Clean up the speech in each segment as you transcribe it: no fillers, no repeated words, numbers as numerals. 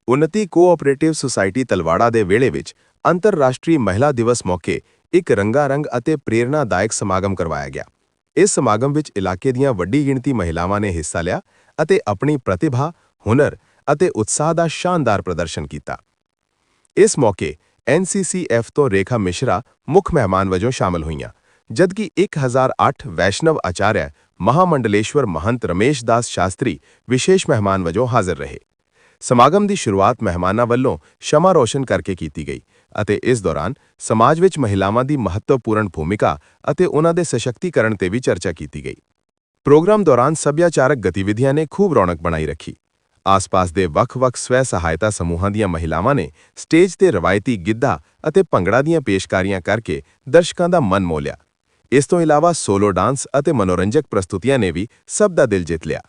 ਉન્નਤੀ cooperative society Talwara ਦੇ ਵਿਹੜੇ ਵਿੱਚ ਅੰਤਰਰਾਸ਼ਟਰੀ ਮਹਿਲਾ ਦਿਵਸ ਮੌਕੇ ਇੱਕ ਰੰਗਾਰੰਗ ਅਤੇ ਪ੍ਰੇਰਨਾਦਾਇਕ ਸਮਾਗਮ ਕਰਵਾਇਆ ਗਿਆ। ਇਸ ਸਮਾਗਮ ਵਿੱਚ ਇਲਾਕੇ ਦੀਆਂ ਵੱਡੀ ਗਿਣਤੀ ਮਹਿਲਾਵਾਂ ਨੇ ਹਿੱਸਾ ਲਿਆ ਅਤੇ ਆਪਣੀ ਪ੍ਰਤਿਭਾ, ਹੁਨਰ ਅਤੇ ਉਤਸ਼ਾਹ ਦਾ ਸ਼ਾਨਦਾਰ ਪ੍ਰਦਰਸ਼ਨ ਕੀਤਾ। ਇਸ ਮੌਕੇ NCCF ਤੋਂ ਰੇਖਾ ਮਿਸ਼ਰਾ ਮੁੱਖ ਮਹਿਮਾਨ ਵਜੋਂ ਸ਼ਾਮਲ ਹੋਈਆਂ, ਜਦਕਿ 1008 ਵੈਸ਼ਨਵ ਆਚਾਰਿਆ ਮਹਾਮੰਡਲੇਸ਼ਵਰ ਮਹੰਤ ਰਮੇਸ਼ ਦਾਸ ਸ਼ਾਸਤਰੀ ਵਿਸ਼ੇਸ਼ ਮਹਿਮਾਨ ਵਜੋਂ ਹਾਜ਼ਰ ਰਹੇ। ਸਮਾਗਮ ਦੀ ਸ਼ੁਰੂਆਤ ਮਹਿਮਾਨਾਂ ਵੱਲੋਂ ਸ਼ਮਾ ਰੋਸ਼ਨ ਕਰਕੇ ਕੀਤੀ ਗਈ ਅਤੇ ਇਸ ਦੌਰਾਨ ਸਮਾਜ ਵਿੱਚ ਮਹਿਲਾਵਾਂ ਦੀ ਮਹੱਤਵਪੂਰਨ ਭੂਮਿਕਾ ਅਤੇ ਉਹਨਾਂ ਦੇ ਸਸ਼ਕਤੀਕਰਨ ਤੇ ਵੀ ਚਰਚਾ ਕੀਤੀ ਗਈ। ਪ੍ਰੋਗਰਾਮ ਦੌਰਾਨ ਸੱਭਿਆਚਾਰਕ ਗਤੀਵਿਧੀਆਂ ਨੇ ਖੂਬ ਰੌਣਕ ਬਣਾਈ ਰੱਖੀ। ਆਸ-ਪਾਸ ਦੇ ਵੱਖ-ਵੱਖ ਸਵੈ-ਸਹਾਇਤਾ ਸਮੂਹਾਂ ਦੀਆਂ ਮਹਿਲਾਵਾਂ ਨੇ ਸਟੇਜ ਤੇ ਰਵਾਇਤੀ ਗਿੱਧਾ ਅਤੇ ਭੰਗੜਾ ਦੀਆਂ ਪੇਸ਼ਕਾਰੀਆਂ ਕਰਕੇ ਦਰਸ਼ਕਾਂ ਦਾ ਮਨ ਮੋਹ ਲਿਆ। ਇਸ ਤੋਂ ਇਲਾਵਾ ਸੋਲੋ ਡਾਂਸ ਅਤੇ ਮਨੋਰੰਜਕ ਪ੍ਰਸਤੁਤੀਆਂ ਨੇ ਵੀ ਸਭ ਦਾ ਦਿਲ ਜਿੱਤ ਲਿਆ।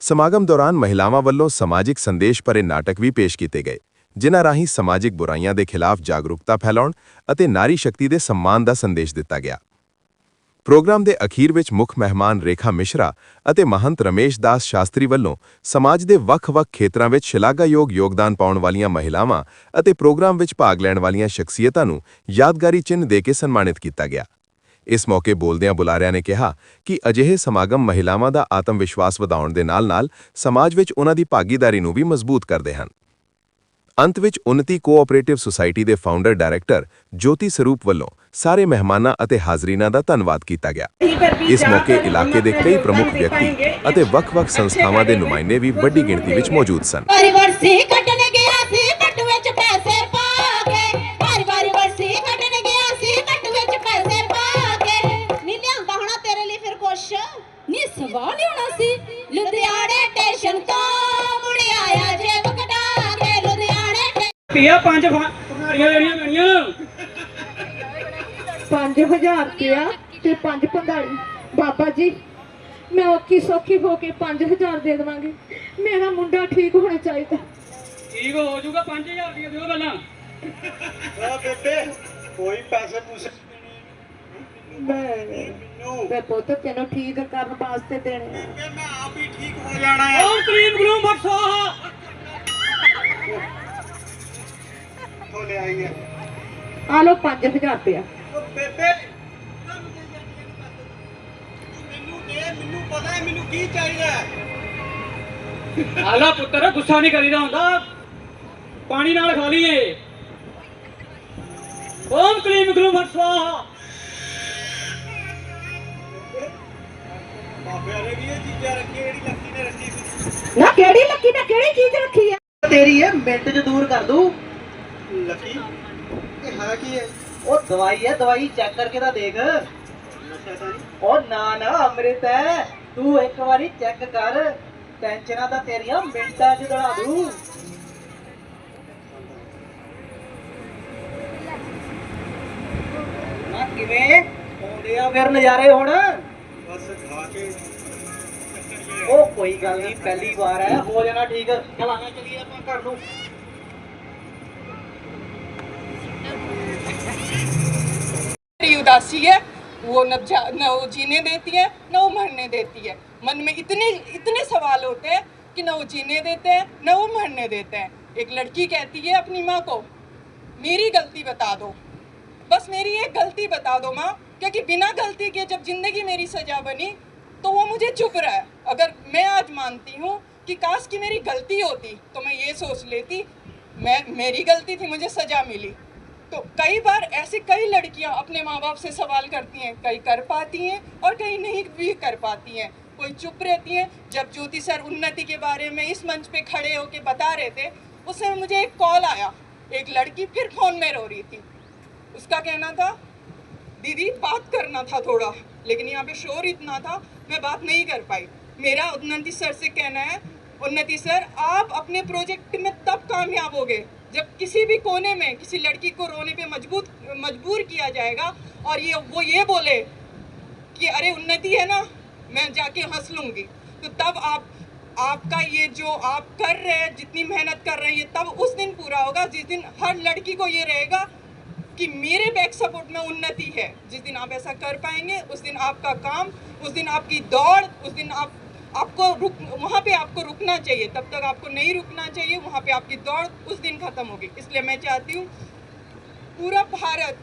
ਸਮਾਗਮ ਦੌਰਾਨ ਮਹਿਲਾਵਾਂ ਵੱਲੋਂ ਸਮਾਜਿਕ ਸੰਦੇਸ਼ ਭਰੇ ਨਾਟਕ ਵੀ ਪੇਸ਼ ਕੀਤੇ ਗਏ, ਜਿਨ੍ਹਾਂ ਰਾਹੀਂ ਸਮਾਜਿਕ ਬੁਰਾਈਆਂ ਦੇ ਖਿਲਾਫ ਜਾਗਰੂਕਤਾ ਫੈਲਾਉਣ ਅਤੇ ਨਾਰੀ ਸ਼ਕਤੀ ਦੇ ਸਨਮਾਨ ਦਾ ਸੰਦੇਸ਼ ਦਿੱਤਾ ਗਿਆ। ਪ੍ਰੋਗਰਾਮ ਦੇ ਅਖੀਰ ਵਿੱਚ ਮੁੱਖ ਮਹਿਮਾਨ ਰੇਖਾ ਮਿਸ਼ਰਾ ਅਤੇ ਮਹੰਤ ਰਮੇਸ਼ ਦਾਸ ਸ਼ਾਸਤਰੀ ਵੱਲੋਂ ਸਮਾਜ ਦੇ ਵੱਖ-ਵੱਖ ਖੇਤਰਾਂ ਵਿੱਚ ਸ਼ਲਾਘਾਯੋਗ ਯੋਗਦਾਨ ਪਾਉਣ ਵਾਲੀਆਂ ਮਹਿਲਾਵਾਂ ਅਤੇ ਪ੍ਰੋਗਰਾਮ ਵਿੱਚ ਭਾਗ ਲੈਣ ਵਾਲੀਆਂ ਸ਼ਖਸੀਅਤਾਂ ਨੂੰ ਯਾਦਗਾਰੀ ਚਿੰਨ੍ਹ ਦੇ ਕੇ ਸਨਮਾਨਿਤ ਕੀਤਾ ਗਿਆ। ਇਸ ਮੌਕੇ ਬੋਲਦਿਆਂ ਬੁਲਾਰਿਆਂ ਨੇ ਕਿਹਾ ਕਿ ਅਜਿਹੇ ਸਮਾਗਮ ਮਹਿਲਾਵਾਂ ਦਾ ਆਤਮ-ਵਿਸ਼ਵਾਸ ਵਧਾਉਣ ਦੇ ਨਾਲ-ਨਾਲ ਸਮਾਜ ਵਿੱਚ ਉਹਨਾਂ ਦੀ ਭਾਗੀਦਾਰੀ ਨੂੰ ਵੀ ਮਜ਼ਬੂਤ ਕਰਦੇ ਹਨ। ਅੰਤ ਵਿੱਚ ਉન્નਤੀ ਕੋਆਪਰੇਟਿਵ ਸੁਸਾਇਟੀ ਦੇ ਫਾਊਂਡਰ ਡਾਇਰੈਕਟਰ ਜੋਤੀ ਸਰੂਪ ਵੱਲੋਂ ਸਾਰੇ ਮਹਿਮਾਨਾਂ ਅਤੇ ਹਾਜ਼ਰੀਨਾਂ ਦਾ ਧੰਨਵਾਦ ਕੀਤਾ ਗਿਆ। ਇਸ ਮੌਕੇ ਇਲਾਕੇ ਦੇ ਕਈ ਪ੍ਰਮੁੱਖ ਵਿਅਕਤੀ ਅਤੇ ਵੱਖ-ਵੱਖ ਸੰਸਥਾਵਾਂ ਦੇ ਨੁਮਾਇੰਦੇ ਵੀ ਵੱਡੀ ਗਿਣਤੀ ਵਿੱਚ ਮੌਜੂਦ ਸਨ। ਸਵਾਲ ਲਿਆਉਣਾ ਸੀ ਲੁਧਿਆਣੇ ਸਟੇਸ਼ਨ ਤੋਂ ਮੁੜ ਆਇਆ ਜੇਬ ਕਢਾ ਕੇ ਲੁਧਿਆਣੇ ਪਿਆ 5 ਭੰਗਾੜੀਆਂ ਲੈਣੀਆਂ ਪੈਣੀਆਂ 5000 ਰੁਪਇਆ ਤੇ 5 ਭੰਗਾੜੀ। ਬਾਬਾ ਜੀ ਮੈਂ ਔਖੀ ਸੌਖੀ ਹੋ ਕੇ 5000 ਦੇ ਦੇਵਾਂਗੀ। ਮੇਰਾ ਮੁੰਡਾ ਠੀਕ ਹੋਣਾ ਚਾਹੀਦਾ। ਠੀਕ ਹੋ ਜਾਊਗਾ 5000 ਰੁਪਏ ਦਿਓ ਪਹਿਲਾਂ। ਬੇਬੇ ਕੋਈ ਪੈਸੇ ਪੂਸੇ ਮੈਂ ਪੁੱਤ ਤੈਨੂੰ ਠੀਕ ਕਰਨ ਵਾਸਤੇ ਦੇਣੇ ਆ। ਮੈਂ ਆਪ ਹੀ ਠੀਕ ਹੋ ਜਾਣਾ ਹੈ। ਓਮ ਕਰੀਮ ਗਲੂਮ ਬਖਸ਼ਾ ਤੋਂ ਲੈ ਆਈ ਹੈ। ਆ ਲਓ 5000 ਰੁਪਇਆ। ਬੇਬੇ ਮੈਨੂੰ ਪਤਾ ਹੈ ਮੈਨੂੰ ਕੀ ਚਾਹੀਦਾ ਹੈ। ਆਲਾ ਪੁੱਤਰ ਗੁੱਸਾ ਨਹੀਂ ਕਰੀਦਾ ਹੁੰਦਾ, ਪਾਣੀ ਨਾਲ ਖਾ ਲਈਏ। ਓਮ ਕਰੀਮ ਗਲੂਮ ਬਖਸ਼ਾ। ਬਾਬਿਆਂ ਨੇ ਵੀ ਇਹ ਚੀਜ਼ਾਂ ਰੱਖੀ ਜਿਹੜੀ ਲੱਕੀ ਨੇ ਰੱਖੀ ਸੀ। ਨਾ ਕਿਹੜੀ ਲੱਕੀ ਨੇ ਕਿਹੜੀ ਚੀਜ਼ ਰੱਖੀ ਆ? ਤੇਰੀ ਇਹ ਮਿੰਟ 'ਚ ਦੂਰ ਕਰ ਦੂ। ਲੱਕੀ ਇਹ ਹੈ ਕੀ ਹੈ? ਉਹ ਦਵਾਈ ਹੈ, ਦਵਾਈ ਚੈੱਕ ਕਰਕੇ ਤਾਂ ਦੇਖ। ਨਸ਼ਾ ਤਾਂ ਨਹੀਂ? ਉਹ ਨਾ ਅੰਮ੍ਰਿਤ ਹੈ, ਤੂੰ ਇੱਕ ਵਾਰੀ ਚੈੱਕ ਕਰ, ਟੈਨਸ਼ਨਾਂ ਤਾਂ ਤੇਰੀਆਂ ਮਿੰਟਾਂ 'ਚ ਦੜਾ ਦੂ। ਨਾ ਕਿਵੇਂ ਆਉਂਦੇ ਆ ਫਿਰ ਨਜ਼ਾਰੇ ਹੁਣ? ਬਸ ਖਾ ਕੇ ਉਹ ਕੋਈ ਗੱਲ ਨਹੀਂ, ਪਹਿਲੀ ਵਾਰ ਹੈ, ਹੋ ਜਾਣਾ ਠੀਕ। ਚਲ ਆਣਾ ਚਲੀਏ ਆਪਾਂ ਘਰ ਨੂੰ। उदासी है वो न वो जीने देती है न वो मरने देती है। मन में इतने सवाल होते हैं कि न वो जीने देते हैं न वो मरने देते हैं। एक लड़की कहती है अपनी माँ को मेरी गलती बता दो, बस मेरी एक गलती बता दो माँ, क्योंकि बिना गलती के जब जिंदगी मेरी सजा बनी तो वो मुझे चुप रहा है। अगर मैं आज मानती हूँ कि काश की मेरी गलती होती तो मैं ये सोच लेती मेरी गलती थी, मुझे सजा मिली। तो कई बार ऐसे कई लड़कियां अपने माँ बाप से सवाल करती हैं, कई कर पाती हैं और कई नहीं भी कर पाती हैं, कोई चुप रहती हैं। जब ज्योति सर उन्नति के बारे में इस मंच पे खड़े होके बता रहे थे, उस समय मुझे एक कॉल आया, एक लड़की फिर फ़ोन में रो रही थी। उसका कहना था दीदी बात करना था थोड़ा, लेकिन यहाँ पे शोर इतना था मैं बात नहीं कर पाई। मेरा उन्नति सर से कहना है, उन्नति सर आप अपने प्रोजेक्ट में तब कामयाब होगे जब किसी भी कोने में किसी लड़की को रोने पे मजबूर किया जाएगा और वो ये बोले कि अरे उन्नति है ना, मैं जाके हंस लूँगी। तो तब आपका ये जो आप कर रहे हैं, जितनी मेहनत कर रहे हैं, तब उस दिन पूरा होगा जिस दिन हर लड़की को ये रहेगा कि मेरे बैक सपोर्ट में उन्नति है। जिस दिन आप ऐसा कर पाएंगे, उस दिन आपका काम, उस दिन आपकी दौड़, उस दिन वहाँ पे आपको रुकना चाहिए, तब तक आपको नहीं रुकना चाहिए, वहाँ पे आपकी दौड़ उस दिन खत्म होगी। इसलिए मैं चाहती हूँ पूरा भारत,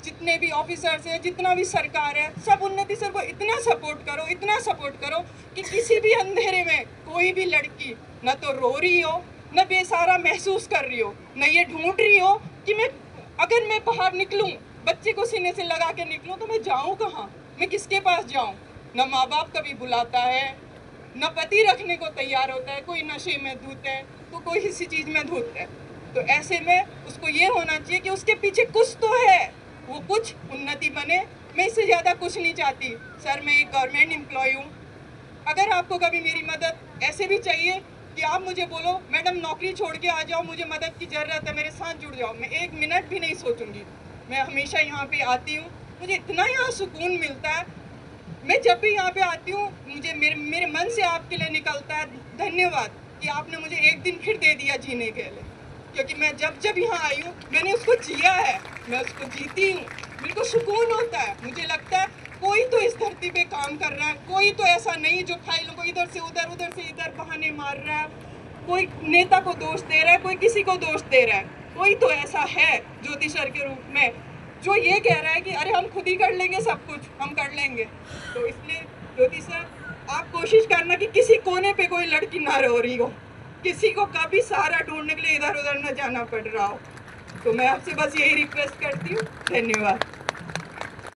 जितने भी ऑफिसर्स हैं, जितना भी सरकार है, सब उन्नति सर को इतना सपोर्ट करो कि किसी भी अंधेरे में कोई भी लड़की न तो रो रही हो, न बेसहारा महसूस कर रही हो, न ये ढूंढ रही हो कि अगर मैं बाहर निकलूं, बच्चे को सीने से लगा के निकलूं तो मैं जाऊं कहाँ, मैं किसके पास जाऊं। न माँ बाप कभी बुलाता है, न पति रखने को तैयार होता है, कोई नशे में धुत है तो कोई किसी चीज़ में धुत है। तो ऐसे में उसको ये होना चाहिए कि उसके पीछे कुछ तो है, वो कुछ उन्नति बने। मैं इससे ज़्यादा कुछ नहीं चाहती। सर, मैं एक गवर्नमेंट एम्प्लॉय हूँ। अगर आपको कभी मेरी मदद ऐसे भी चाहिए कि आप मुझे बोलो मैडम नौकरी छोड़ के आ जाओ, मुझे मदद की ज़रूरत है, मेरे साथ जुड़ जाओ, मैं एक मिनट भी नहीं सोचूंगी। मैं हमेशा यहाँ पे आती हूँ, मुझे इतना यहाँ सुकून मिलता है। मैं जब भी यहाँ पे आती हूँ मुझे मेरे मन से आपके लिए निकलता है धन्यवाद कि आपने मुझे एक दिन फिर दे दिया जीने के लिए, क्योंकि मैं जब यहाँ आई हूँ मैंने उसको जिया है, मैं उसको जीती हूँ। मेरे को सुकून होता है, मुझे लगता है कोई तो इस धरती पे काम कर रहा है, कोई तो ऐसा नहीं जो फाइलों को इधर से उधर बहाने मार रहा है, कोई नेता को दोष दे रहा है, कोई किसी को दोष दे रहा है। कोई तो ऐसा है ज्योति सर के रूप में जो ये कह रहा है कि अरे हम खुद ही कर लेंगे, सब कुछ हम कर लेंगे। तो इसलिए ज्योति सर, आप कोशिश करना कि किसी कोने पे कोई लड़की ना रो रही हो, किसी को कभी सहारा ढूंढने के लिए इधर उधर न जाना पड़ रहा हो। तो मैं आपसे बस यही रिक्वेस्ट करती हूँ। धन्यवाद।